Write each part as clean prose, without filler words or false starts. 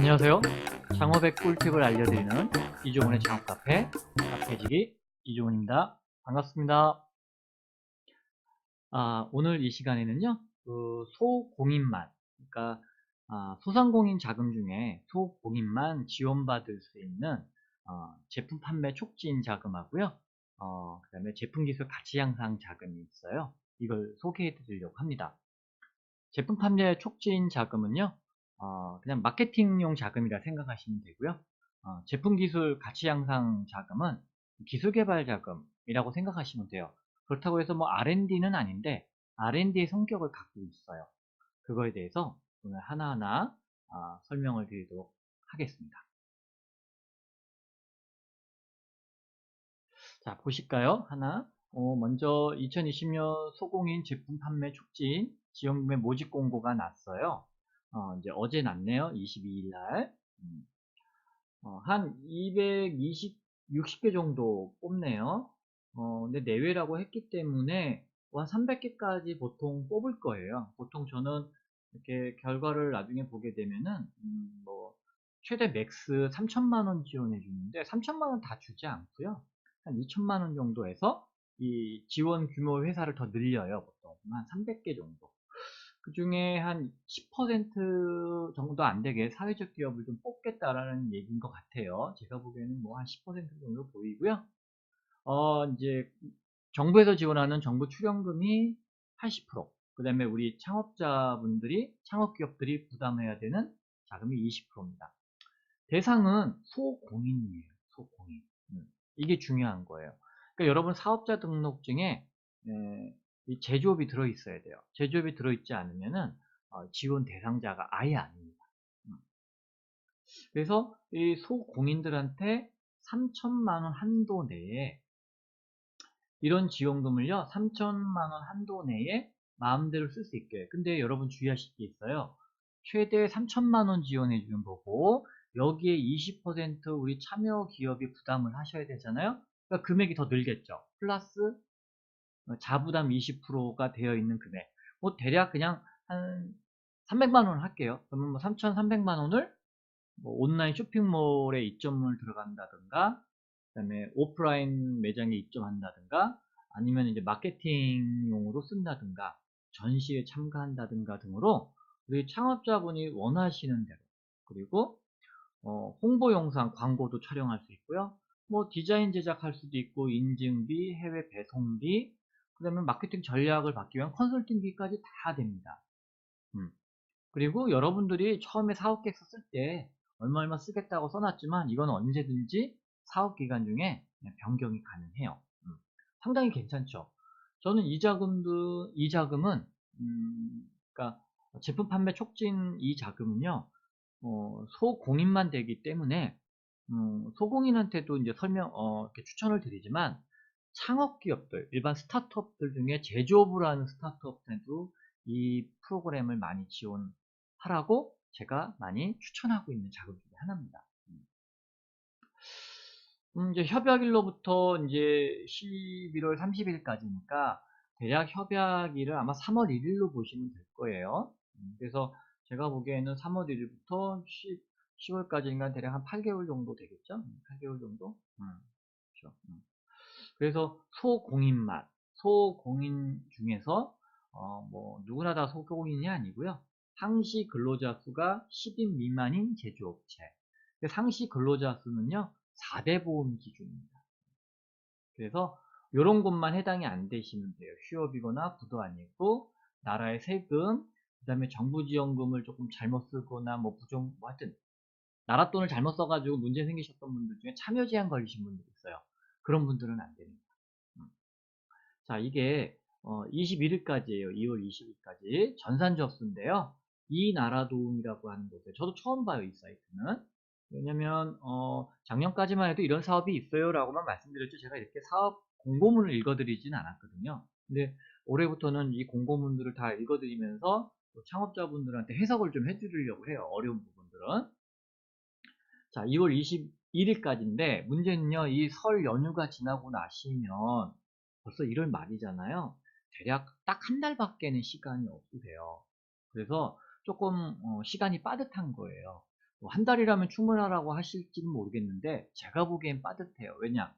안녕하세요. 창업의 꿀팁을 알려드리는 이종훈의 창업카페, 카페지기 이종훈입니다. 반갑습니다. 오늘 이 시간에는요, 소공인만, 그러니까 소상공인 자금 중에 소공인만 지원받을 수 있는 제품 판매 촉진 자금하고요, 그 다음에 제품 기술 가치 향상 자금이 있어요. 이걸 소개해 드리려고 합니다. 제품 판매 촉진 자금은요, 그냥 마케팅용 자금이라 생각하시면 되고요. 제품 기술 가치 향상 자금은 기술 개발 자금이라고 생각하시면 돼요. 그렇다고 해서 뭐 R&D는 아닌데 R&D의 성격을 갖고 있어요. 그거에 대해서 오늘 하나하나 설명을 드리도록 하겠습니다. 자, 보실까요? 하나. 먼저 2020년 소공인 제품 판매 촉진 지원금의 모집 공고가 났어요. 이제 어제 났네요. 22일 날. 한 60개 정도 뽑네요. 근데 내외라고 했기 때문에 한 300개까지 보통 뽑을 거예요. 보통 저는 이렇게 결과를 나중에 보게 되면은, 뭐, 최대 맥스 3천만 원 지원해 주는데, 3천만 원 다 주지 않고요. 한 2천만 원 정도에서 이 지원 규모 회사를 더 늘려요. 보통. 한 300개 정도. 그 중에 한 10% 정도 안 되게 사회적 기업을 좀 뽑겠다라는 얘기인 것 같아요. 제가 보기에는 뭐 한 10% 정도 보이고요. 이제 정부에서 지원하는 정부 출연금이 80%, 그 다음에 우리 창업자분들이, 창업기업들이 부담해야 되는 자금이 20%입니다. 대상은 소공인이에요. 소공인. 이게 중요한 거예요. 그러니까 여러분 사업자 등록증에 이 제조업이 들어있어야 돼요. 제조업이 들어있지 않으면은 지원 대상자가 아예 아닙니다. 음. 그래서 이 소공인들한테 3천만 원 한도 내에 이런 지원금을요, 3천만 원 한도 내에 마음대로 쓸 수 있게. 근데 여러분 주의하실 게 있어요. 최대 3천만 원 지원해 주는 거고 여기에 20% 우리 참여 기업이 부담을 하셔야 되잖아요. 그러니까 금액이 더 늘겠죠. 플러스 자부담 20%가 되어 있는 금액. 뭐 대략 그냥 한 300만 원 할게요. 그러면 뭐 3,300만 원을 뭐 온라인 쇼핑몰에 입점을 들어간다든가, 그다음에 오프라인 매장에 입점한다든가, 아니면 이제 마케팅용으로 쓴다든가, 전시에 참가한다든가 등으로 우리 창업자분이 원하시는 대로, 그리고 홍보 영상, 광고도 촬영할 수 있고요. 뭐 디자인 제작할 수도 있고, 인증비, 해외 배송비, 그 다음에 마케팅 전략을 받기 위한 컨설팅비까지 다 됩니다. 그리고 여러분들이 처음에 사업 계획서 쓸 때 얼마 쓰겠다고 써놨지만 이건 언제든지 사업 기간 중에 변경이 가능해요. 상당히 괜찮죠. 저는 이 자금은, 그러니까 제품 판매 촉진 이 자금은요, 소공인만 되기 때문에, 소공인한테도 이제 이렇게 추천을 드리지만, 창업기업들, 일반 스타트업들 중에 제조업을 하는 스타트업들도 이 프로그램을 많이 지원하라고 제가 많이 추천하고 있는 자금 중에 하나입니다. 이제 협약일로부터 이제 11월 30일까지니까 대략 협약일을 아마 3월 1일로 보시면 될 거예요. 그래서 제가 보기에는 3월 1일부터 10월까지니까 대략 한 8개월 정도 되겠죠? 8개월 정도? 그렇죠. 그래서 소공인 중에서 뭐 누구나 다 소공인이 아니고요. 상시 근로자 수가 10인 미만인 제조업체. 상시 근로자 수는요, 4대 보험 기준입니다. 그래서 이런 곳만 해당이 안 되시면 돼요. 휴업이거나 부도 아니고 나라의 세금, 그 다음에 정부 지원금을 조금 잘못 쓰거나 뭐 뭐 하여튼 나라 돈을 잘못 써가지고 문제 생기셨던 분들 중에 참여 제한 걸리신 분들 있어요. 그런 분들은 안 됩니다. 음. 자, 이게 21일까지예요. 2월 20일까지 전산 접수인데요. 이 나라 도움이라고 하는 곳에 저도 처음 봐요. 이 사이트는. 왜냐면 작년까지만 해도 이런 사업이 있어요 라고만 말씀드렸죠. 제가 이렇게 사업 공고문을 읽어드리진 않았거든요. 근데 올해부터는 이 공고문들을 다 읽어드리면서 창업자분들한테 해석을 좀 해드리려고 해요. 어려운 부분들은. 자, 2월 21일까지인데 문제는요, 이 설 연휴가 지나고 나시면 벌써 1월 말이잖아요. 대략 딱 한 달밖에는 시간이 없으세요. 그래서 조금 시간이 빠듯한 거예요. 한 달이라면 충분하라고 하실지는 모르겠는데 제가 보기엔 빠듯해요. 왜냐?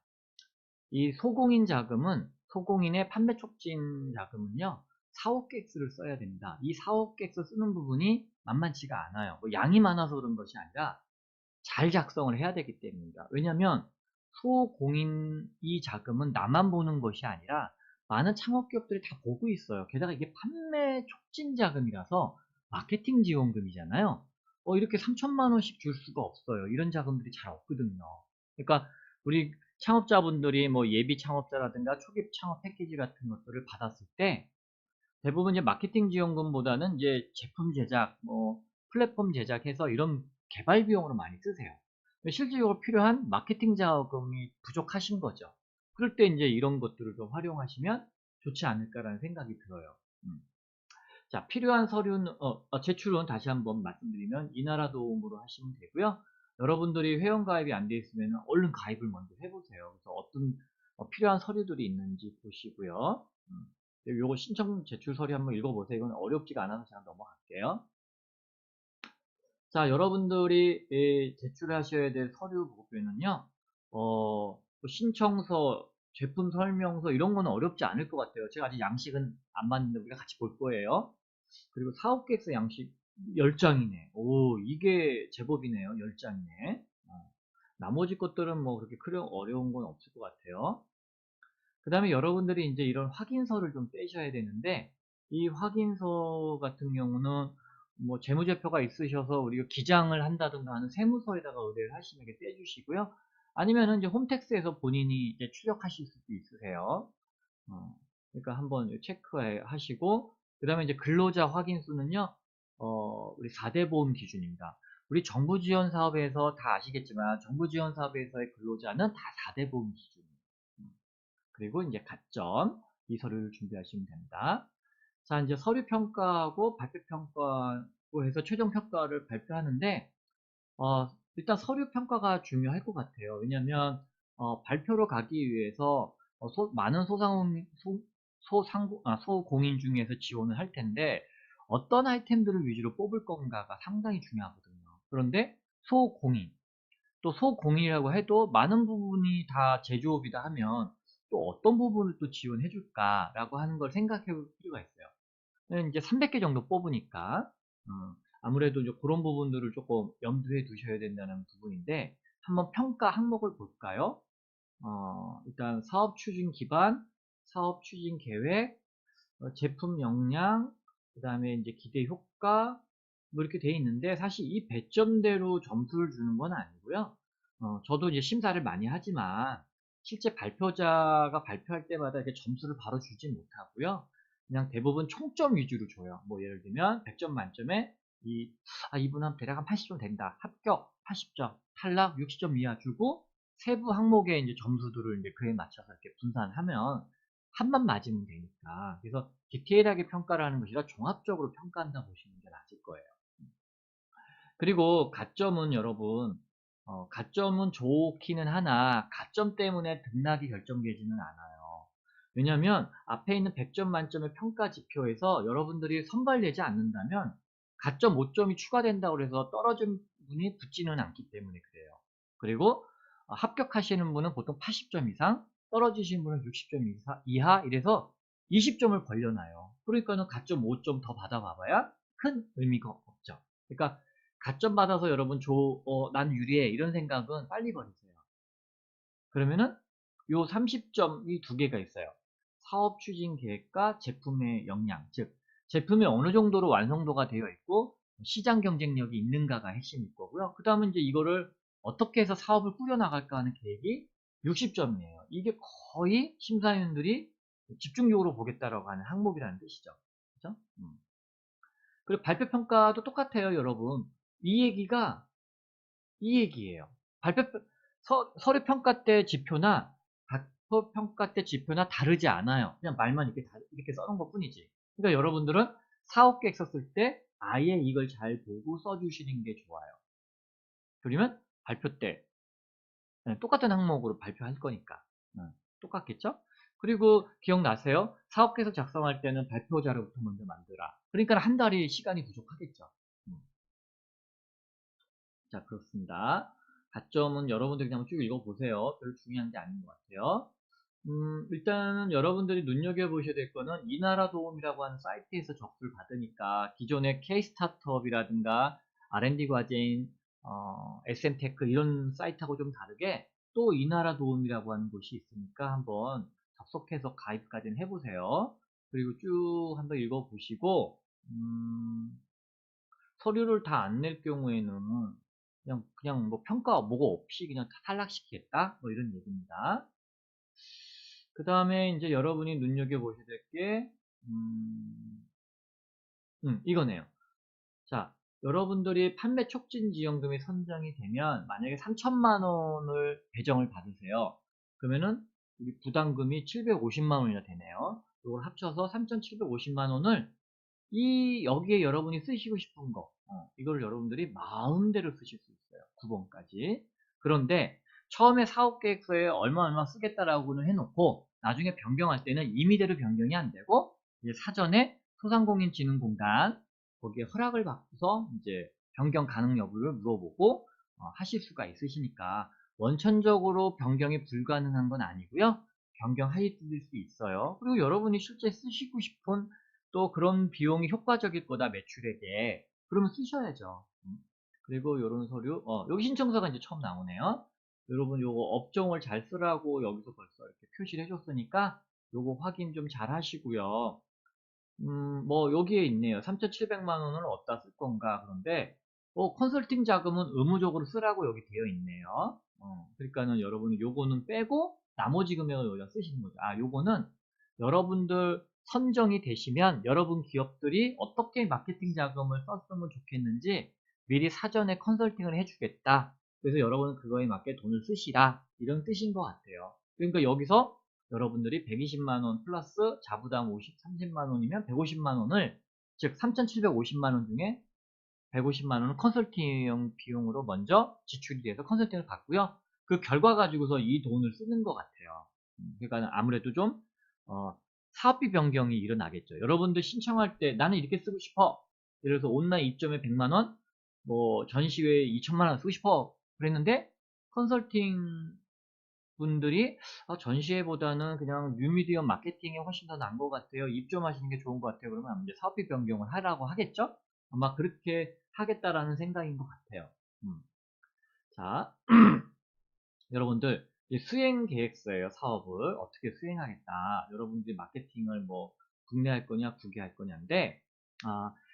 이 소공인 자금은 소공인의 판매 촉진 자금은요. 4억객스를 써야 됩니다. 이 4억객스 쓰는 부분이 만만치가 않아요. 뭐 양이 많아서 그런 것이 아니라 잘 작성을 해야 되기 때문입니다. 왜냐하면 소공인 이 자금은 나만 보는 것이 아니라 많은 창업기업들이 다 보고 있어요. 게다가 이게 판매 촉진 자금이라서 마케팅 지원금이잖아요. 이렇게 3천만 원씩 줄 수가 없어요. 이런 자금들이 잘 없거든요. 그러니까 우리 창업자분들이 뭐 예비 창업자라든가 초기 창업 패키지 같은 것들을 받았을 때 대부분 이제 마케팅 지원금보다는 이제 제품 제작, 뭐 플랫폼 제작해서 이런 개발 비용으로 많이 쓰세요. 실질적으로 필요한 마케팅 자금이 부족하신 거죠. 그럴 때 이제 이런 것들을 좀 활용하시면 좋지 않을까라는 생각이 들어요. 자, 필요한 서류는, 제출은 다시 한번 말씀드리면 이나라 도움으로 하시면 되고요. 여러분들이 회원가입이 안 돼 있으면 얼른 가입을 먼저 해보세요. 그래서 어떤 필요한 서류들이 있는지 보시고요. 요거 신청 제출 서류 한번 읽어보세요. 이건 어렵지가 않아서 제가 넘어갈게요. 자, 여러분들이 제출하셔야 될 서류 보면은요, 신청서, 제품 설명서 이런 거는 어렵지 않을 것 같아요. 제가 아직 양식은 안 봤는데 우리가 같이 볼 거예요. 그리고 사업계획서 양식 10장이네. 오, 이게 제법이네요. 10장이네. 나머지 것들은 뭐 그렇게 어려운 건 없을 것 같아요. 그 다음에 여러분들이 이제 이런 확인서를 좀 떼셔야 되는데, 이 확인서 같은 경우는 뭐 재무제표가 있으셔서 우리가 기장을 한다든가 하는 세무서에다가 의뢰를 하시면 이렇게 떼주시고요. 아니면은 이제 홈택스에서 본인이 이제 출력하실 수도 있으세요. 그러니까 한번 체크하시고, 그 다음에 이제 근로자 확인수는요, 우리 4대 보험 기준입니다. 우리 정부 지원 사업에서 다 아시겠지만, 정부 지원 사업에서의 근로자는 다 4대 보험 기준입니다. 그리고 이제 가점, 이 서류를 준비하시면 됩니다. 자, 이제 서류 평가하고 발표 평가고 해서 최종 평가를 발표하는데, 일단 서류 평가가 중요할 것 같아요. 왜냐면, 발표로 가기 위해서 많은 소공인 중에서 지원을 할 텐데, 어떤 아이템들을 위주로 뽑을 건가가 상당히 중요하거든요. 그런데 소공인, 또 소공인이라고 해도 많은 부분이 다 제조업이다 하면 또 어떤 부분을 또 지원해 줄까라고 하는 걸 생각해 볼 필요가 있어요. 이제 300개 정도 뽑으니까 아무래도 이제 그런 부분들을 조금 염두에 두셔야 된다는 부분인데 한번 평가 항목을 볼까요? 일단 사업 추진 기반, 사업 추진 계획, 제품 역량, 그 다음에 이제 기대 효과, 뭐 이렇게 돼 있는데 사실 이 배점대로 점수를 주는 건 아니고요. 저도 이제 심사를 많이 하지만 실제 발표자가 발표할 때마다 이렇게 점수를 바로 주지 못하고요. 그냥 대부분 총점 위주로 줘요. 뭐 예를 들면 100점 만점에 이분은 대략 한 80점 된다. 합격 80점, 탈락 60점 이하 주고 세부 항목의 이제 점수들을 이제 그에 맞춰서 이렇게 분산하면 한만 맞으면 되니까. 그래서 디테일하게 평가를 하는 것이 아니라 종합적으로 평가한다 보시는 게 맞을 거예요. 그리고 가점은 여러분, 가점은 좋기는 하나 가점 때문에 등락이 결정되지는 않아요. 왜냐하면 앞에 있는 100점 만점의 평가 지표에서 여러분들이 선발되지 않는다면 가점 5점이 추가된다고 해서 떨어진 분이 붙지는 않기 때문에 그래요. 그리고 합격하시는 분은 보통 80점 이상, 떨어지신 분은 60점 이하 이래서 20점을 벌려놔요. 그러니까는 가점 5점 더 받아봐봐야 큰 의미가 없죠. 그러니까 가점 받아서 여러분 난 유리해 이런 생각은 빨리 버리세요. 그러면은 요 30점이 두 개가 있어요. 사업 추진 계획과 제품의 역량, 즉 제품이 어느 정도로 완성도가 되어 있고 시장 경쟁력이 있는가가 핵심일 거고요. 그 다음은 이제 이거를 어떻게 해서 사업을 꾸려나갈까 하는 계획이 60점이에요. 이게 거의 심사위원들이 집중적으로 보겠다라고 하는 항목이라는 뜻이죠. 그죠? 그리고 발표 평가도 똑같아요, 여러분. 이 얘기가 이 얘기예요. 발표 서류 평가 때 지표나 발표 평가 때 지표나 다르지 않아요. 그냥 말만 이렇게 써놓은 것 뿐이지. 그러니까 여러분들은 사업 계획 썼을 때 아예 이걸 잘 보고 써주시는 게 좋아요. 그러면 발표 때 똑같은 항목으로 발표할 거니까 똑같겠죠? 그리고 기억나세요? 사업 계획 작성할 때는 발표 자료부터 먼저 만들어. 그러니까 한 달이 시간이 부족하겠죠. 음. 자, 그렇습니다. 가점은 여러분들이 그냥 쭉 읽어보세요. 별로 중요한 게 아닌 것 같아요. 일단은 여러분들이 눈여겨보셔야 될 거는 이나라 도움이라고 하는 사이트에서 접수를 받으니까 기존의 K-스타트업이라든가 R&D 과제인 SM테크 이런 사이트하고 좀 다르게 또 이나라 도움이라고 하는 곳이 있으니까 한번 접속해서 가입까지는 해보세요. 그리고 쭉 한번 읽어보시고 서류를 다 안 낼 경우에는 그냥 뭐 평가 뭐고 없이 그냥 다 탈락시키겠다 뭐 이런 얘기입니다. 그 다음에 이제 여러분이 눈여겨보셔야 될 게, 이거네요. 자, 여러분들이 판매 촉진 지원금이 선정이 되면, 만약에 3천만 원을 배정을 받으세요. 그러면은, 우리 부담금이 750만 원이나 되네요. 이걸 합쳐서 3,750만 원을 여기에 여러분이 쓰시고 싶은 거, 이걸 여러분들이 마음대로 쓰실 수 있어요. 9번까지. 그런데 처음에 사업계획서에 얼마 쓰겠다라고는 해놓고 나중에 변경할 때는 임의대로 변경이 안 되고 이제 사전에 소상공인진흥공단 거기에 허락을 받고서 이제 변경 가능 여부를 물어보고 하실 수가 있으시니까 원천적으로 변경이 불가능한 건 아니고요. 변경하실 수 있어요. 그리고 여러분이 실제 쓰시고 싶은 또 그런 비용이 효과적일 거다 매출액에 그러면 쓰셔야죠. 그리고 요런 서류 여기 신청서가 이제 처음 나오네요. 여러분 요거 업종을 잘 쓰라고 여기서 벌써 이렇게 표시를 해줬으니까 요거 확인 좀 잘 하시고요. 뭐 여기에 있네요. 3,700만 원을 어디다 쓸 건가. 그런데 컨설팅 자금은 의무적으로 쓰라고 여기 되어 있네요. 그러니까는 여러분이 요거는 빼고 나머지 금액을 여기다 쓰시는 거죠. 요거는 여러분들 선정이 되시면 여러분 기업들이 어떻게 마케팅 자금을 썼으면 좋겠는지 미리 사전에 컨설팅을 해주겠다. 그래서 여러분은 그거에 맞게 돈을 쓰시라. 이런 뜻인 것 같아요. 그러니까 여기서 여러분들이 120만원 플러스 자부담 30만원이면 150만원을, 즉 3,750만원 중에 150만원은 컨설팅 비용으로 먼저 지출이 돼서 컨설팅을 받고요. 그 결과 가지고서 이 돈을 쓰는 것 같아요. 그러니까 아무래도 좀 사업비 변경이 일어나겠죠. 여러분들 신청할 때 나는 이렇게 쓰고 싶어. 예를 들어서 온라인 입점에 100만원, 뭐 전시회에 2천만원 쓰고 싶어. 그랬는데 컨설팅 분들이 전시회보다는 그냥 뉴미디어 마케팅이 훨씬 더 나은 것 같아요. 입점하시는 게 좋은 것 같아요. 그러면 이제 사업비 변경을 하라고 하겠죠? 아마 그렇게 하겠다라는 생각인 것 같아요. 자, 여러분들 수행 계획서예요. 사업을 어떻게 수행하겠다. 여러분들이 마케팅을 뭐 국내 할 거냐, 국외 할 거냐인데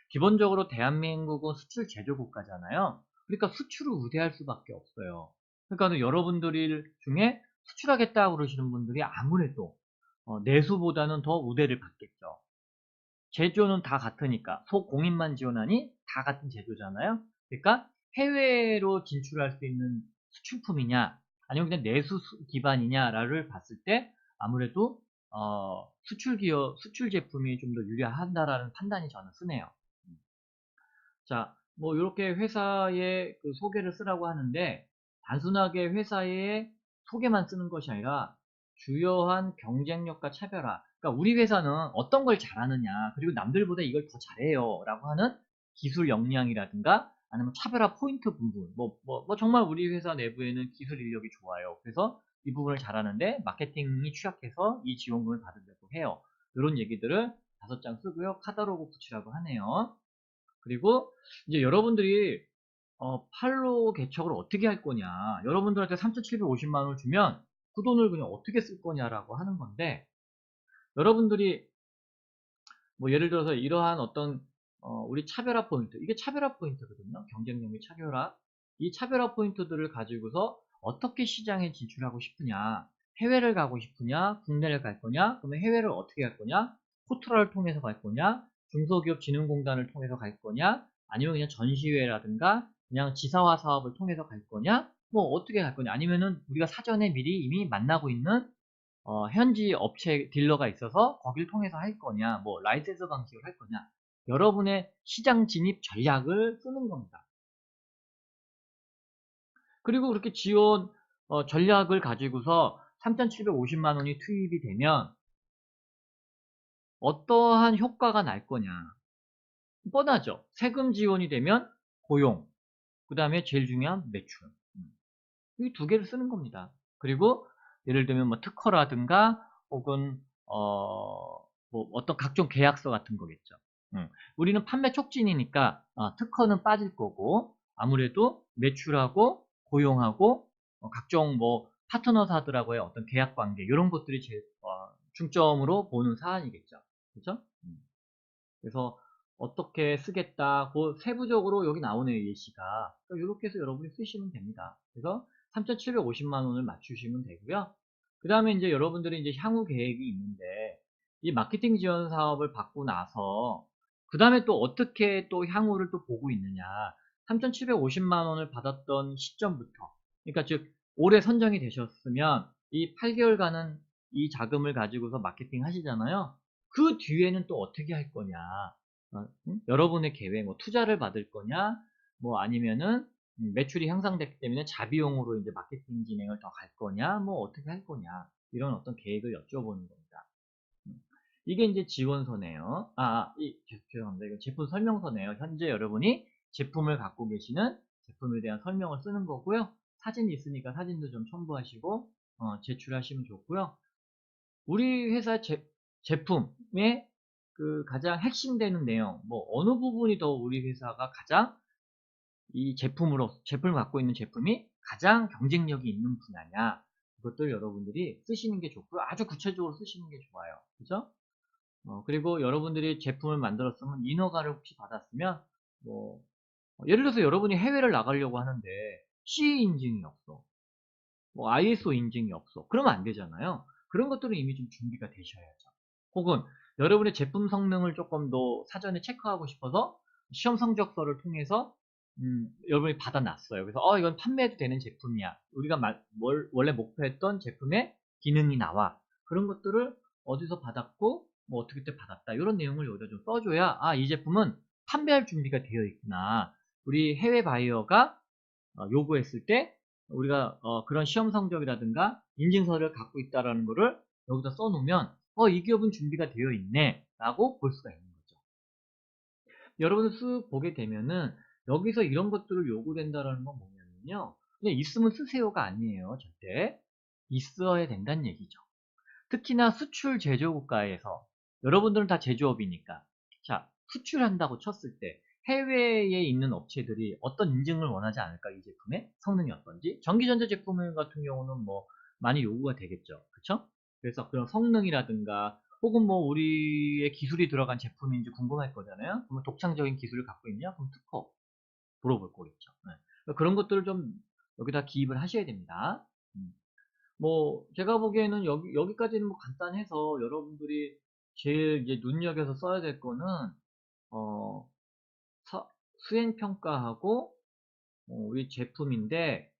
기본적으로 대한민국은 수출 제조 국가잖아요. 그러니까 수출을 우대할 수밖에 없어요. 그러니까 여러분들 중에 수출하겠다고 그러시는 분들이 아무래도 내수보다는 더 우대를 받겠죠. 제조는 다 같으니까 소공인만 지원하니 다 같은 제조잖아요. 그러니까 해외로 진출할 수 있는 수출품이냐 아니면 그냥 내수 기반이냐를 봤을 때 아무래도 수출 기업 수출 제품이 좀 더 유리하다라는 판단이 저는 쓰네요. 자, 뭐 이렇게 회사의 그 소개를 쓰라고 하는데 단순하게 회사의 소개만 쓰는 것이 아니라 주요한 경쟁력과 차별화. 그러니까 우리 회사는 어떤 걸 잘하느냐, 그리고 남들보다 이걸 더 잘해요 라고 하는 기술 역량이라든가 아니면 차별화 포인트 부분. 뭐 정말 우리 회사 내부에는 기술 인력이 좋아요. 그래서 이 부분을 잘하는데 마케팅이 취약해서 이 지원금을 받으려고 해요. 이런 얘기들을 5장 쓰고요. 카탈로그 붙이라고 하네요. 그리고 이제 여러분들이 팔로 개척을 어떻게 할 거냐, 여러분들한테 3,750만 원을 주면 그 돈을 그냥 어떻게 쓸 거냐라고 하는 건데, 여러분들이 뭐 예를 들어서 이러한 어떤 우리 차별화 포인트, 이게 차별화 포인트거든요. 경쟁력의 차별화. 이 차별화 포인트들을 가지고서 어떻게 시장에 진출하고 싶으냐, 해외를 가고 싶으냐, 국내를 갈 거냐, 그러면 해외를 어떻게 갈 거냐, 포트라를 통해서 갈 거냐, 중소기업진흥공단을 통해서 갈 거냐, 아니면 그냥 전시회라든가 그냥 지사화 사업을 통해서 갈 거냐, 뭐 어떻게 갈 거냐, 아니면은 우리가 사전에 미리 이미 만나고 있는 현지 업체 딜러가 있어서 거길 통해서 할 거냐, 뭐 라이센스 방식으로 할 거냐, 여러분의 시장 진입 전략을 쓰는 겁니다. 그리고 그렇게 지원 전략을 가지고서 3,750만 원이 투입이 되면 어떠한 효과가 날 거냐, 뻔하죠. 세금 지원이 되면 고용, 그 다음에 제일 중요한 매출. 이 두 개를 쓰는 겁니다. 그리고 예를 들면 뭐 특허라든가 혹은 뭐 어떤 각종 계약서 같은 거겠죠. 우리는 판매 촉진이니까 특허는 빠질 거고 아무래도 매출하고 고용하고 각종 뭐 파트너사들하고의 어떤 계약 관계 이런 것들이 제일 중점으로 보는 사안이겠죠. 그렇죠? 그래서 어떻게 쓰겠다. 그 세부적으로 여기 나오네요, 예시가. 이렇게 해서 여러분이 쓰시면 됩니다. 그래서 3,750만 원을 맞추시면 되고요. 그 다음에 이제 여러분들이 이제 향후 계획이 있는데 이 마케팅 지원 사업을 받고 나서 그 다음에 또 어떻게 또 향후를 또 보고 있느냐. 3,750만 원을 받았던 시점부터 그러니까 즉 올해 선정이 되셨으면 이 8개월간은 이 자금을 가지고서 마케팅 하시잖아요. 그 뒤에는 또 어떻게 할 거냐. 여러분의 계획, 뭐 투자를 받을 거냐, 뭐 아니면은 매출이 향상됐기 때문에 자비용으로 이제 마케팅 진행을 더 갈 거냐, 뭐 어떻게 할 거냐, 이런 어떤 계획을 여쭤보는 겁니다. 이게 이제 지원서네요. 죄송합니다. 이거 제품 설명서네요. 현재 여러분이 제품을 갖고 계시는 제품에 대한 설명을 쓰는 거고요. 사진이 있으니까 사진도 좀 첨부하시고 제출하시면 좋고요. 우리 회사 제품의 그 가장 핵심되는 내용, 뭐 어느 부분이 더 우리 회사가 가장 이 제품을 갖고 있는 제품이 가장 경쟁력이 있는 분야냐, 그것들 여러분들이 쓰시는 게 좋고요. 아주 구체적으로 쓰시는 게 좋아요. 그죠? 그리고 여러분들이 제품을 만들었으면 인허가를 혹시 받았으면 뭐 예를 들어서 여러분이 해외를 나가려고 하는데 CE 인증이 없어. 뭐 ISO 인증이 없어. 그러면 안 되잖아요. 그런 것들은 이미 좀 준비가 되셔야죠. 혹은 여러분의 제품 성능을 조금 더 사전에 체크하고 싶어서 시험 성적서를 통해서 여러분이 받아놨어요. 그래서 이건 판매해도 되는 제품이야. 우리가 원래 목표했던 제품의 기능이 나와. 그런 것들을 어디서 받았고 뭐 어떻게 때 받았다. 이런 내용을 여기다 좀 써줘야 이 제품은 판매할 준비가 되어 있구나. 우리 해외 바이어가 요구했을 때 우리가 그런 시험 성적이라든가 인증서를 갖고 있다라는 거를 여기다 써놓으면 이 기업은 준비가 되어 있네 라고 볼 수가 있는 거죠. 여러분들 쓱 보게 되면은 여기서 이런 것들을 요구된다라는 건 뭐냐면요, 그냥 있으면 쓰세요가 아니에요. 절대 있어야 된다는 얘기죠. 특히나 수출 제조국가에서 여러분들은 다 제조업이니까 자, 수출한다고 쳤을 때 해외에 있는 업체들이 어떤 인증을 원하지 않을까? 이 제품의 성능이 어떤지. 전기전자 제품 같은 경우는 뭐 많이 요구가 되겠죠. 그쵸? 그래서 그런 성능이라든가 혹은 뭐 우리의 기술이 들어간 제품인지 궁금할 거잖아요. 그러면 독창적인 기술을 갖고 있냐? 그럼 특허 물어볼 거겠죠. 네. 그런 것들을 좀 여기다 기입을 하셔야 됩니다. 뭐 제가 보기에는 여기까지는 뭐 간단해서 여러분들이 제일 이제 눈여겨서 써야 될 거는 어, 수행 평가하고 우리 제품인데,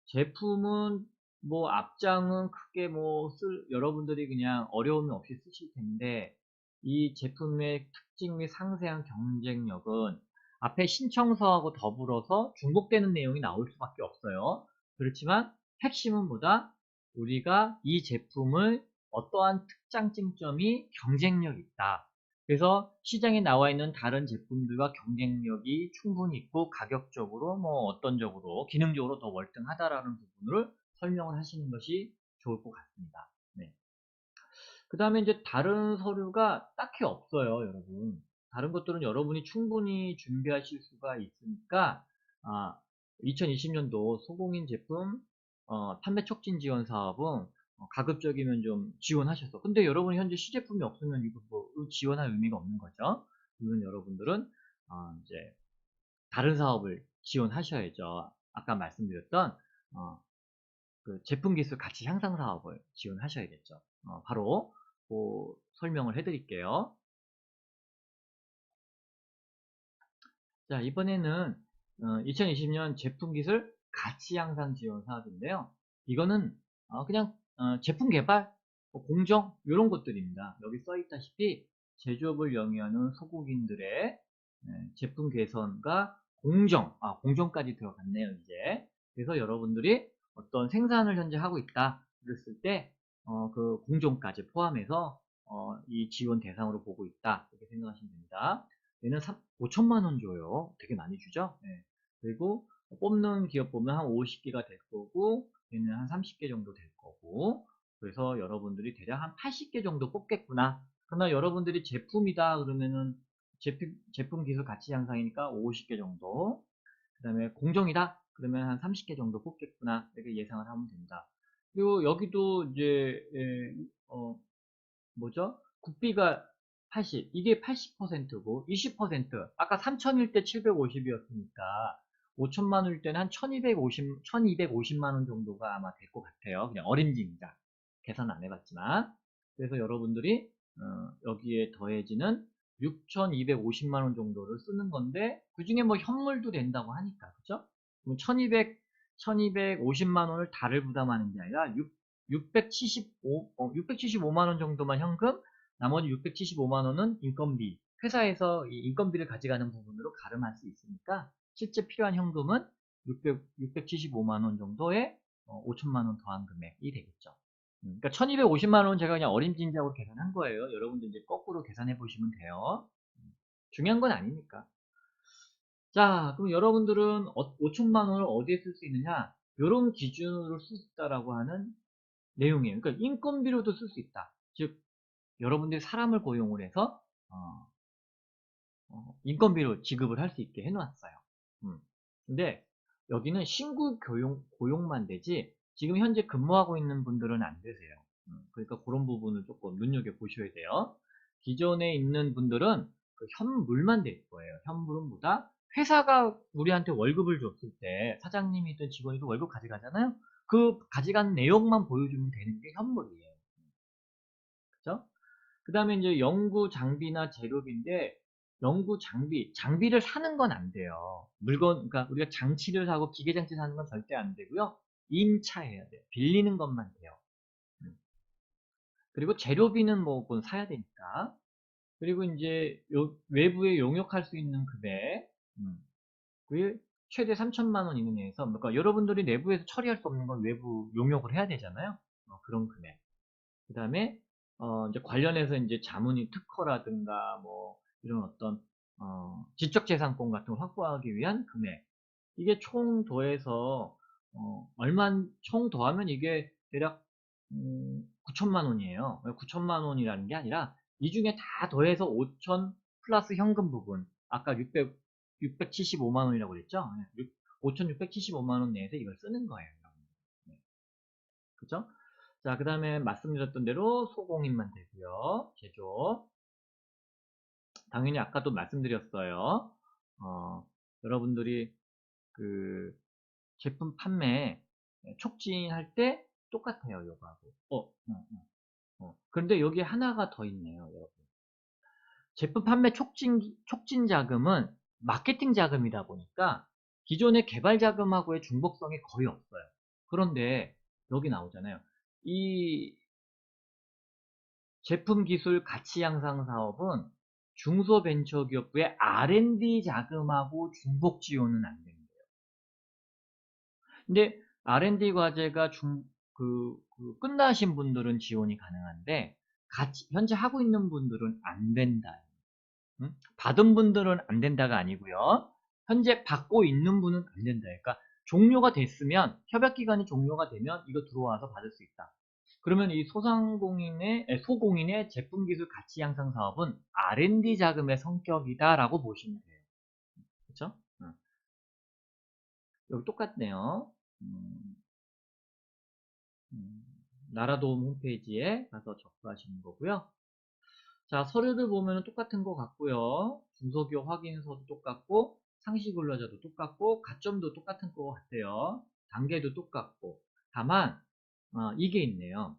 제품은 뭐 앞장은 크게 뭐 여러분들이 그냥 어려움이 없이 쓰실 텐데 이 제품의 특징 및 상세한 경쟁력은 앞에 신청서하고 더불어서 중복되는 내용이 나올 수밖에 없어요. 그렇지만 핵심은 뭐다? 우리가 이 제품을 어떠한 특장점이 경쟁력 있다. 그래서 시장에 나와 있는 다른 제품들과 경쟁력이 충분히 있고 가격적으로 뭐 어떤적으로 기능적으로 더 월등하다라는 부분을 설명을 하시는 것이 좋을 것 같습니다. 네. 그 다음에 이제 다른 서류가 딱히 없어요, 여러분. 다른 것들은 여러분이 충분히 준비하실 수가 있으니까 2020년도 소공인 제품 판매 촉진 지원 사업은 가급적이면 좀 지원하셔서, 근데 여러분이 현재 시제품이 없으면 이거 뭐 지원할 의미가 없는 거죠. 그러면 여러분들은 이제 다른 사업을 지원하셔야죠. 아까 말씀드렸던 그 제품 기술 가치 향상 사업을 지원하셔야겠죠. 바로 그 설명을 해드릴게요. 자, 이번에는 2020년 제품 기술 가치 향상 지원 사업인데요. 이거는 그냥 제품 개발, 공정 이런 것들입니다. 여기 써 있다시피 제조업을 영위하는 소국인들의 제품 개선과 공정까지 들어갔네요, 이제. 그래서 여러분들이 어떤 생산을 현재 하고 있다 그랬을 때 그 공정까지 포함해서 이 지원 대상으로 보고 있다 이렇게 생각하시면 됩니다. 얘는 5천만 원 줘요. 되게 많이 주죠. 네. 그리고 뽑는 기업 보면 한 50개가 될 거고, 얘는 한 30개 정도 될 거고, 그래서 여러분들이 대략 한 80개 정도 뽑겠구나. 그러나 여러분들이 제품이다 그러면은 제품 기술 가치 향상이니까 50개 정도. 그 다음에 공정이다 그러면 한 30개 정도 뽑겠구나. 이렇게 예상을 하면 됩니다. 그리고 여기도 이제 뭐죠? 국비가 80, 이게 80%고 20%, 아까 3천일 때 750이었으니까 5천만 원일 때는 한 1250만 원 정도가 아마 될 것 같아요. 그냥 어림짐작. 계산 안 해봤지만. 그래서 여러분들이 여기에 더해지는 6,250만 원 정도를 쓰는 건데 그 중에 뭐 현물도 된다고 하니까 그죠? 그럼 1250만 원을 다를 부담하는 게 아니라 675만 원 정도만 현금, 나머지 675만 원은 인건비, 회사에서 이 인건비를 가져가는 부분으로 가름할 수 있으니까 실제 필요한 현금은 675만 원 정도에 5천만 원 더한 금액이 되겠죠. 그러니까 1250만 원은 제가 그냥 어림짐작으로 계산한 거예요. 여러분들 이제 거꾸로 계산해 보시면 돼요. 중요한 건 아니니까. 자, 그럼 여러분들은 5천만 원을 어디에 쓸 수 있느냐? 이런 기준으로 쓸 수 있다라고 하는 내용이에요. 그러니까 인건비로도 쓸 수 있다. 즉, 여러분들이 사람을 고용을 해서 어, 인건비로 지급을 할 수 있게 해놨어요. 근데 여기는 신규 고용만 되지 지금 현재 근무하고 있는 분들은 안 되세요. 그러니까 그런 부분을 조금 눈여겨보셔야 돼요. 기존에 있는 분들은 그 현물만 될 거예요. 현물은 뭐다? 회사가 우리한테 월급을 줬을 때 사장님이든 직원이든 월급 가져가잖아요. 그 가져간 내용만 보여주면 되는 게 현물이에요. 그죠? 그 다음에 이제 연구 장비나 재료비인데, 연구 장비를 사는 건 안 돼요. 그러니까 우리가 장치를 사고 기계장치 사는 건 절대 안 되고요. 임차해야 돼요. 빌리는 것만 돼요. 음. 그리고 재료비는 뭐, 그건 사야 되니까. 그리고 이제 외부에 용역할 수 있는 금액, 그게 최대 3천만 원 이내에서, 그러니까 여러분들이 내부에서 처리할 수 없는 건 외부 용역을 해야 되잖아요. 그런 금액. 그 다음에 이제 관련해서 이제 자문이 특허라든가 뭐 이런 어떤 지적재산권 같은 걸 확보하기 위한 금액 이게 총 더해서 총 더하면 이게 대략 9천만 원이에요. 9천만 원이라는 게 아니라 이 중에 다 더해서 5천 플러스 현금 부분 아까 675만 원이라고 그랬죠? 5,675만 원 내에서 이걸 쓰는 거예요. 네. 그죠? 자, 그 다음에 말씀드렸던 대로 소공인만 되고요. 제조. 당연히 아까도 말씀드렸어요. 여러분들이 그 제품 판매 촉진할 때 똑같아요. 요거하고. 그런데 여기 하나가 더 있네요. 여러분. 제품 판매 촉진 자금은 마케팅 자금이다 보니까 기존의 개발 자금하고의 중복성이 거의 없어요. 그런데 여기 나오잖아요. 이 제품 기술 가치 향상 사업은 중소벤처기업부의 R&D 자금하고 중복 지원은 안 된대요. 근데 R&D 과제가 끝나신 분들은 지원이 가능한데 현재 하고 있는 분들은 안 된다. 받은 분들은 안 된다가 아니고요. 현재 받고 있는 분은 안 된다. 그러니까 종료가 됐으면 협약기간이 종료가 되면 이거 들어와서 받을 수 있다. 그러면 이 소공인의 제품기술 가치 향상 사업은 R&D 자금의 성격이다라고 보시면 돼요. 그렇죠? 여기 똑같네요. 음, 음, 나라도움 홈페이지에 가서 접수하시는 거고요. 자, 서류를 보면 똑같은 것 같고요. 중소기업 확인서도 똑같고 상시근로자도 똑같고 가점도 똑같은 것 같아요. 단계도 똑같고 다만 이게 있네요.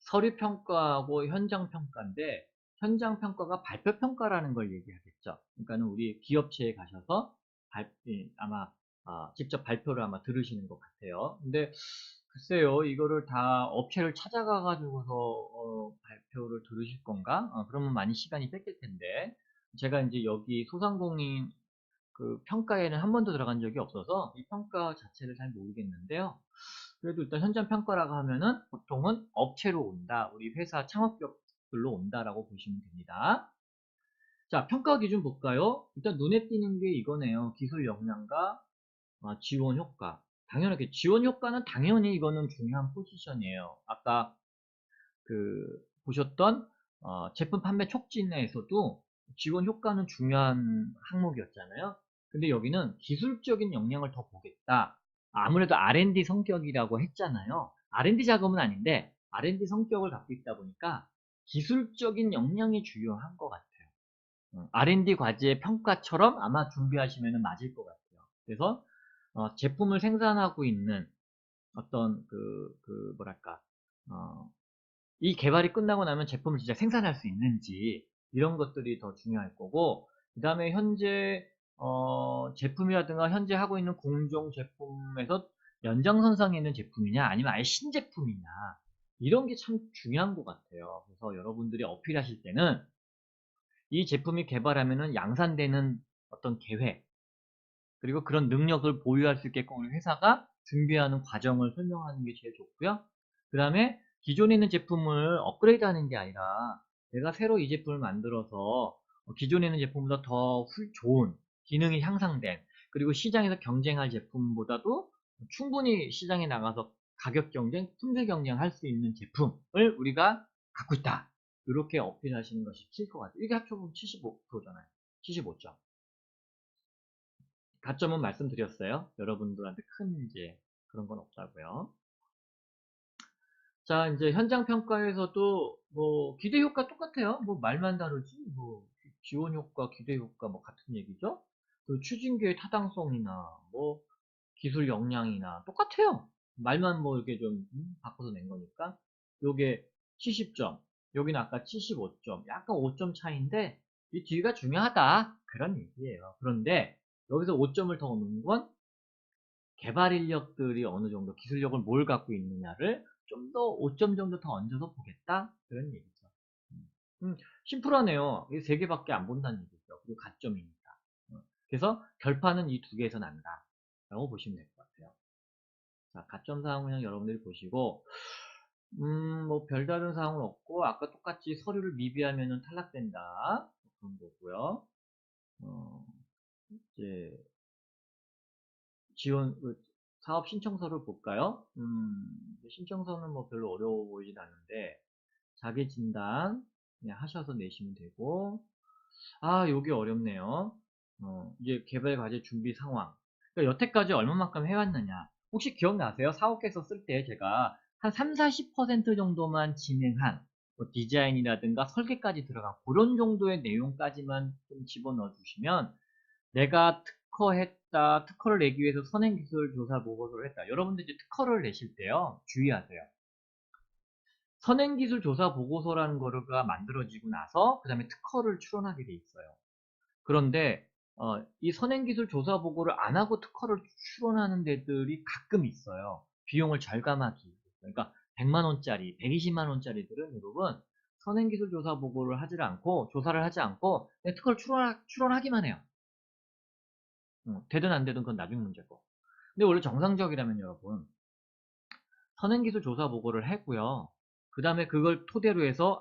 서류평가하고 현장평가인데 현장평가가 발표평가라는 걸 얘기하겠죠. 그러니까 우리 기업체에 가셔서 아마 직접 발표를 아마 들으시는 것 같아요. 근데 글쎄요, 이거를 다 업체를 찾아가 가지고서 발표를 들으실 건가? 그러면 많이 시간이 뺏길 텐데 제가 이제 여기 소상공인 그 평가에는 한 번도 들어간 적이 없어서 이 평가 자체를 잘 모르겠는데요. 그래도 일단 현장 평가라고 하면은 보통은 업체로 온다. 우리 회사 창업기업들로 온다라고 보시면 됩니다. 자, 평가 기준 볼까요? 일단 눈에 띄는 게 이거네요. 기술 역량과 지원 효과. 당연하게 지원 효과는 당연히 이거는 중요한 포지션이에요. 아까 보셨던 제품 판매 촉진에서도 지원 효과는 중요한 항목이었잖아요. 근데 여기는 기술적인 역량을 더 보겠다. 아무래도 R&D 성격이라고 했잖아요. R&D 작업은 아닌데 R&D 성격을 갖고 있다 보니까 기술적인 역량이 중요한 것 같아요. R&D 과제의 평가처럼 아마 준비하시면 맞을 것 같아요. 그래서 제품을 생산하고 있는 어떤 뭐랄까 이 개발이 끝나고 나면 제품을 진짜 생산할 수 있는지 이런 것들이 더 중요할 거고, 그 다음에 현재 제품이라든가 현재 하고 있는 공정 제품에서 연장선상에 있는 제품이냐 아니면 아예 신제품이냐 이런 게 참 중요한 것 같아요. 그래서 여러분들이 어필하실 때는 이 제품이 개발하면은 양산되는 어떤 계획, 그리고 그런 능력을 보유할 수 있게끔 우리 회사가 준비하는 과정을 설명하는 게 제일 좋고요. 그 다음에 기존에 있는 제품을 업그레이드 하는 게 아니라 내가 새로 이 제품을 만들어서 기존에 있는 제품보다 더 좋은 기능이 향상된, 그리고 시장에서 경쟁할 제품보다도 충분히 시장에 나가서 가격 경쟁, 품질 경쟁할 수 있는 제품을 우리가 갖고 있다. 이렇게 어필하시는 것이 필 것 같아요. 이게 합쳐보면 75%잖아요. 75점. 가점은 말씀드렸어요. 여러분들한테 큰 이제 그런 건 없다고요. 자, 이제 현장 평가에서도 뭐 기대 효과 똑같아요. 뭐 말만 다르지. 뭐 지원 효과, 기대 효과 뭐 같은 얘기죠. 그 추진계의 타당성이나 뭐 기술 역량이나 똑같아요. 말만 뭐 이렇게 좀 바꿔서 낸 거니까. 요게 70점, 여기는 아까 75점, 약간 5점 차이인데 이 뒤가 중요하다 그런 얘기예요. 그런데 여기서 5점을 더 넣는 건 개발 인력들이 어느 정도 기술력을 뭘 갖고 있느냐를 좀 더 5점 정도 더 얹어서 보겠다 그런 얘기죠. 음, 심플하네요. 이게 3개밖에 안 본다는 얘기죠. 그리고 가점이니까. 그래서 결판은 이 2개에서 난다 라고 보시면 될 것 같아요. 자, 가점 사항은 그냥 여러분들이 보시고 뭐 별다른 사항은 없고 아까 똑같이 서류를 미비하면 탈락된다 그런 거고요. 이제 지원 사업 신청서를 볼까요? 신청서는 뭐 별로 어려워 보이진 않는데 자기 진단 그냥 하셔서 내시면 되고, 요게 어렵네요. 이제 개발 과제 준비 상황. 그러니까 여태까지 얼마만큼 해왔느냐. 혹시 기억나세요? 사업계획서 쓸 때 제가 한 3, 40% 정도만 진행한 뭐 디자인이라든가 설계까지 들어간 그런 정도의 내용까지만 좀 집어넣어 주시면 내가 특허했다, 특허를 내기 위해서 선행기술조사 보고서를 했다. 여러분들 이제 특허를 내실 때요, 주의하세요. 선행기술조사 보고서라는 거가 만들어지고 나서 그 다음에 특허를 출원하게 돼 있어요. 그런데 이 선행기술조사 보고를 안 하고 특허를 출원하는 데들이 가끔 있어요. 비용을 절감하기 위해서. 그러니까 100만 원짜리, 120만 원짜리들은 여러분 선행기술조사 보고를 하지 않고 조사를 하지 않고 그냥 특허를 출원하기만 해요. 되든 안 되든 그건 나중 문제고. 근데 원래 정상적이라면 여러분 선행기술 조사 보고를 했고요. 그 다음에 그걸 토대로 해서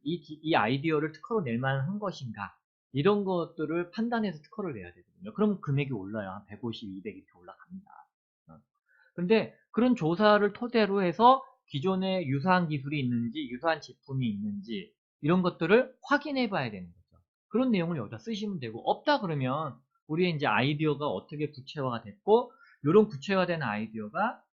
이 아이디어를 특허로 낼 만한 것인가 이런 것들을 판단해서 특허를 내야 되거든요. 그럼 금액이 올라요. 한 150, 200 이렇게 올라갑니다. 근데 그런 조사를 토대로 해서 기존에 유사한 기술이 있는지 유사한 제품이 있는지 이런 것들을 확인해 봐야 되는 거죠. 그런 내용을 여기다 쓰시면 되고, 없다 그러면 우리의 이제 아이디어가 어떻게 구체화가 됐고 이런 구체화된 아이디어가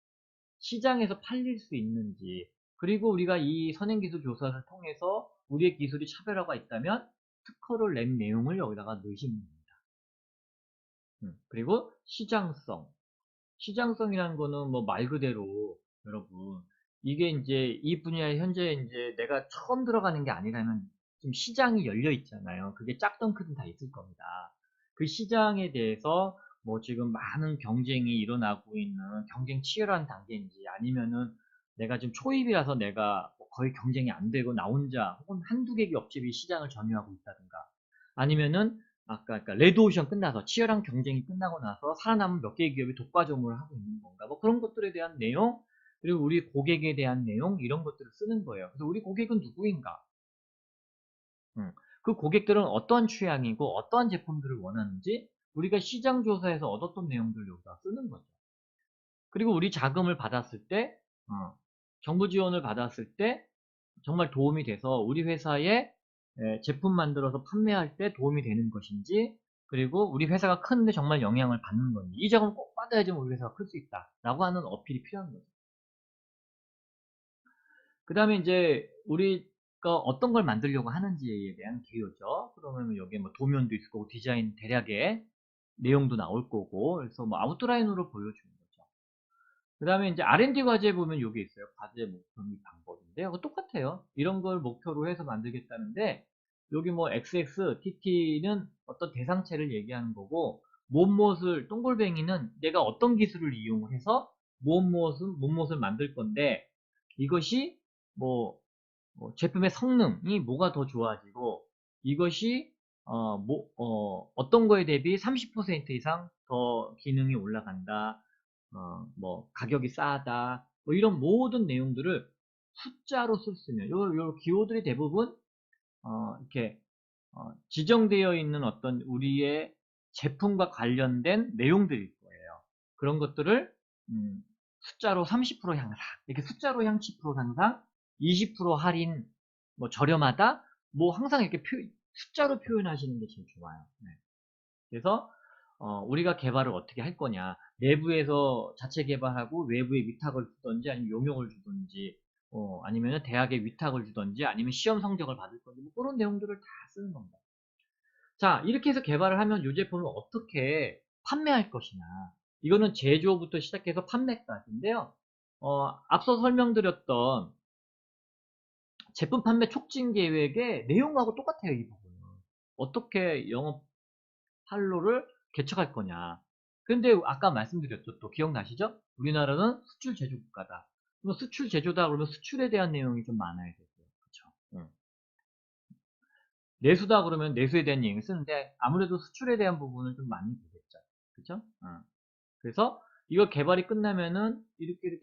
시장에서 팔릴 수 있는지, 그리고 우리가 이 선행기술 조사를 통해서 우리의 기술이 차별화가 있다면 특허를 낸 내용을 여기다가 넣으시면 됩니다. 그리고 시장성이라는 거는 뭐 말 그대로 여러분 이게 이제 이 분야에 현재 이제 내가 처음 들어가는 게 아니라면 지금 시장이 열려 있잖아요. 그게 작든 크든 다 있을 겁니다. 그 시장에 대해서 뭐 지금 많은 경쟁이 일어나고 있는 경쟁 치열한 단계인지, 아니면은 내가 지금 초입이라서 내가 뭐 거의 경쟁이 안 되고 나 혼자 혹은 한두 개 기업집이 시장을 점유하고 있다든가, 아니면은 아까 그러니까 레드오션 끝나서 치열한 경쟁이 끝나고 나서 살아남은 몇 개의 기업이 독과점을 하고 있는 건가, 뭐 그런 것들에 대한 내용, 그리고 우리 고객에 대한 내용, 이런 것들을 쓰는 거예요. 그래서 우리 고객은 누구인가, 그 고객들은 어떠한 취향이고 어떠한 제품들을 원하는지 우리가 시장 조사에서 얻었던 내용들을 여기다 쓰는 거죠. 그리고 우리 자금을 받았을 때, 정부 지원을 받았을 때 정말 도움이 돼서 우리 회사에 제품 만들어서 판매할 때 도움이 되는 것인지, 그리고 우리 회사가 크는데 정말 영향을 받는 건지, 이 자금을 꼭 받아야지 우리 회사가 클 수 있다 라고 하는 어필이 필요한 거죠. 그 다음에 이제 우리가 어떤 걸 만들려고 하는지에 대한 개요죠. 그러면 여기에 뭐 도면도 있을 거고 디자인 대략의 내용도 나올 거고, 그래서 뭐 아웃라인으로 보여주는 거죠. 그 다음에 이제 R&D 과제에 보면 여기 있어요. 과제 목표 및 방법인데, 이거 똑같아요. 이런 걸 목표로 해서 만들겠다는데, 여기 뭐 XX, TT는 어떤 대상체를 얘기하는 거고, 무엇을, 동글뱅이는 내가 어떤 기술을 이용해서 무엇을 만들 건데, 이것이 뭐, 제품의 성능이 뭐가 더 좋아지고, 이것이 어떤 거에 대비 30% 이상 더 기능이 올라간다. 뭐 가격이 싸다, 뭐 이런 모든 내용들을 숫자로 쓸 수 있는 요 기호들이 대부분 이렇게 지정되어 있는 어떤 우리의 제품과 관련된 내용들일 거예요. 그런 것들을 숫자로 30% 향상, 이렇게 숫자로 10% 향상, 20% 할인, 뭐 저렴하다, 뭐 항상 이렇게 숫자로 표현하시는 게 제일 좋아요. 네. 그래서 우리가 개발을 어떻게 할 거냐, 내부에서 자체 개발하고 외부에 위탁을 주든지 아니면 용역을 주든지, 아니면 대학에 위탁을 주든지 아니면 시험 성적을 받을 건지, 뭐 그런 내용들을 다 쓰는 겁니다. 자, 이렇게 해서 개발을 하면 이 제품을 어떻게 판매할 것이냐, 이거는 제조부터 시작해서 판매까지인데요. 앞서 설명드렸던 제품 판매 촉진 계획의 내용하고 똑같아요. 이 부분은 어떻게 영업 판로를 개척할 거냐. 근데 아까 말씀드렸죠. 또 기억나시죠? 우리나라는 수출 제조 국가다. 그럼 수출 제조다 그러면 수출에 대한 내용이 좀 많아야 되고요. 그렇죠? 응. 내수다 그러면 내수에 대한 내용을 쓰는데 아무래도 수출에 대한 부분을 좀 많이 보겠죠. 그렇죠? 응. 그래서 이거 개발이 끝나면은 이렇게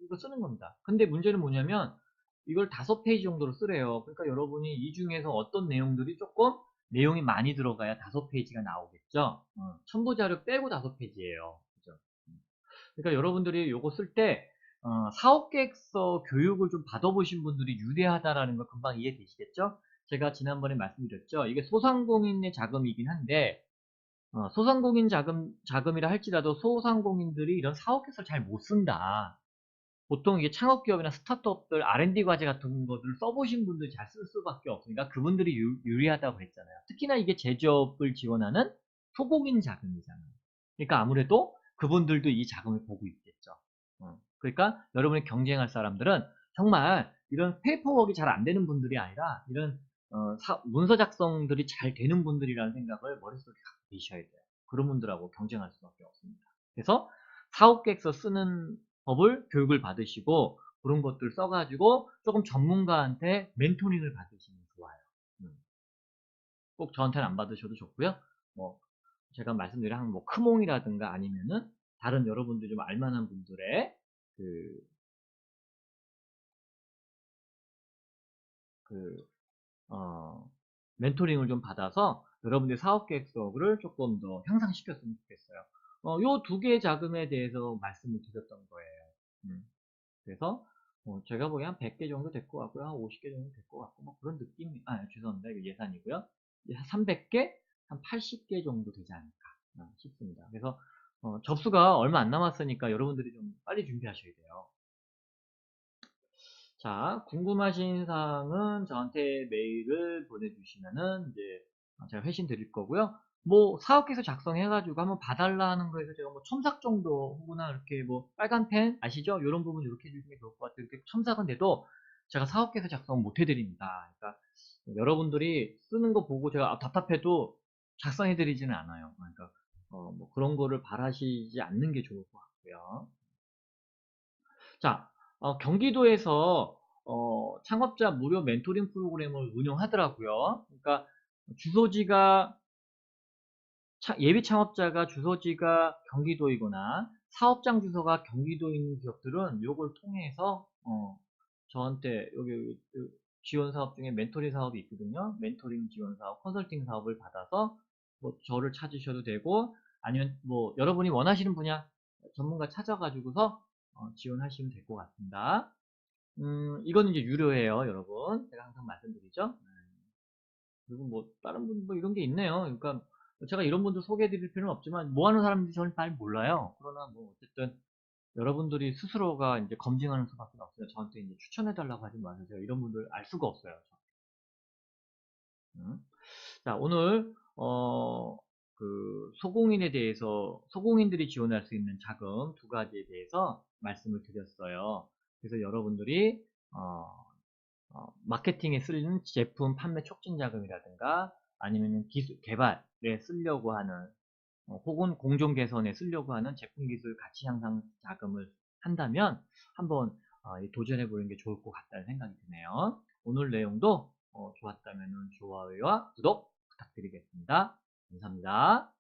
이거 쓰는 겁니다. 근데 문제는 뭐냐면 이걸 5페이지 정도로 쓰래요. 그러니까 여러분이 이 중에서 어떤 내용들이 조금 내용이 많이 들어가야 5페이지가 나오겠죠. 첨부자료 빼고 5페이지예요. 그죠? 그러니까 여러분들이 요거 쓸 때 사업계획서 교육을 좀 받아보신 분들이 유리하다라는 거 금방 이해되시겠죠? 제가 지난번에 말씀드렸죠. 이게 소상공인의 자금이긴 한데 소상공인 자금이라 할지라도 소상공인들이 이런 사업계획서를 잘 못 쓴다. 보통 이게 창업기업이나 스타트업들 R&D 과제 같은 것들을 써보신 분들이 잘 쓸 수밖에 없으니까 그분들이 유리하다고 했잖아요. 특히나 이게 제조업을 지원하는 소공인 자금이잖아요. 그러니까 아무래도 그분들도 이 자금을 보고 있겠죠. 그러니까 여러분이 경쟁할 사람들은 정말 이런 페이퍼워크가 잘 안 되는 분들이 아니라 이런 문서 작성들이 잘 되는 분들이라는 생각을 머릿속에 갖고 계셔야 돼요. 그런 분들하고 경쟁할 수밖에 없습니다. 그래서 사업계획서 쓰는 법을 교육을 받으시고 그런 것들 써가지고 조금 전문가한테 멘토링을 받으시면 좋아요. 꼭 저한테는 안 받으셔도 좋고요. 뭐 제가 말씀드린 뭐 크몽이라든가 아니면은 다른 여러분들이 좀 알만한 분들의 그, 그, 어, 멘토링을 좀 받아서 여러분들의 사업 계획서를 조금 더 향상시켰으면 좋겠어요. 요 두 개의 자금에 대해서 말씀을 드렸던 거예요. 그래서 제가 보기엔 한 100개 정도 될 것 같고요. 한 50개 정도 될 것 같고 뭐 그런 느낌, 죄송합니다. 이거 예산이고요. 한 300개, 한 80개 정도 되지 않을까 싶습니다. 그래서 접수가 얼마 안 남았으니까 여러분들이 좀 빨리 준비하셔야 돼요. 자, 궁금하신 사항은 저한테 메일을 보내주시면은 이제 제가 회신 드릴 거고요. 뭐 사업계획서 작성해가지고 한번 봐달라 하는 거에서 제가 뭐 첨삭 정도 혹은 이렇게 뭐 빨간 펜 아시죠? 이런 부분 이렇게 해주시는 게 좋을 것 같아요. 이렇게 첨삭은 돼도 제가 사업계획서 작성 못 해드립니다. 그러니까 여러분들이 쓰는 거 보고 제가 답답해도 작성해드리지는 않아요. 그러니까 뭐 그런 거를 바라시지 않는 게 좋을 것 같고요. 자, 경기도에서 창업자 무료 멘토링 프로그램을 운영하더라고요. 그러니까 주소지가 예비 창업자가 주소지가 경기도이거나 사업장 주소가 경기도에 있는 기업들은 요걸 통해서 저한테 여기 지원 사업 중에 멘토링 사업이 있거든요. 멘토링 지원 사업, 컨설팅 사업을 받아서 뭐 저를 찾으셔도 되고, 아니면 뭐 여러분이 원하시는 분야 전문가 찾아가지고서 지원하시면 될 것 같습니다. 이거는 이제 유료예요, 여러분. 제가 항상 말씀드리죠. 그리고 뭐 다른 분 뭐 이런 게 있네요. 그러니까 제가 이런 분들 소개해 드릴 필요는 없지만 뭐 하는 사람인지 저는 잘 몰라요. 그러나 뭐 어쨌든 여러분들이 스스로가 이제 검증하는 수밖에 없어요. 저한테 이제 추천해 달라고 하지 마세요. 제가 이런 분들 알 수가 없어요. 음. 자, 오늘 그 소공인에 대해서 소공인들이 지원할 수 있는 자금 두 가지에 대해서 말씀을 드렸어요. 그래서 여러분들이 마케팅에 쓰는 제품 판매 촉진 자금이라든가 아니면 기술 개발에 쓰려고 하는 혹은 공정 개선에 쓰려고 하는 제품 기술 가치 향상 자금을 한다면 한번 도전해 보는 게 좋을 것 같다는 생각이 드네요. 오늘 내용도 좋았다면 좋아요와 구독 부탁드리겠습니다. 감사합니다.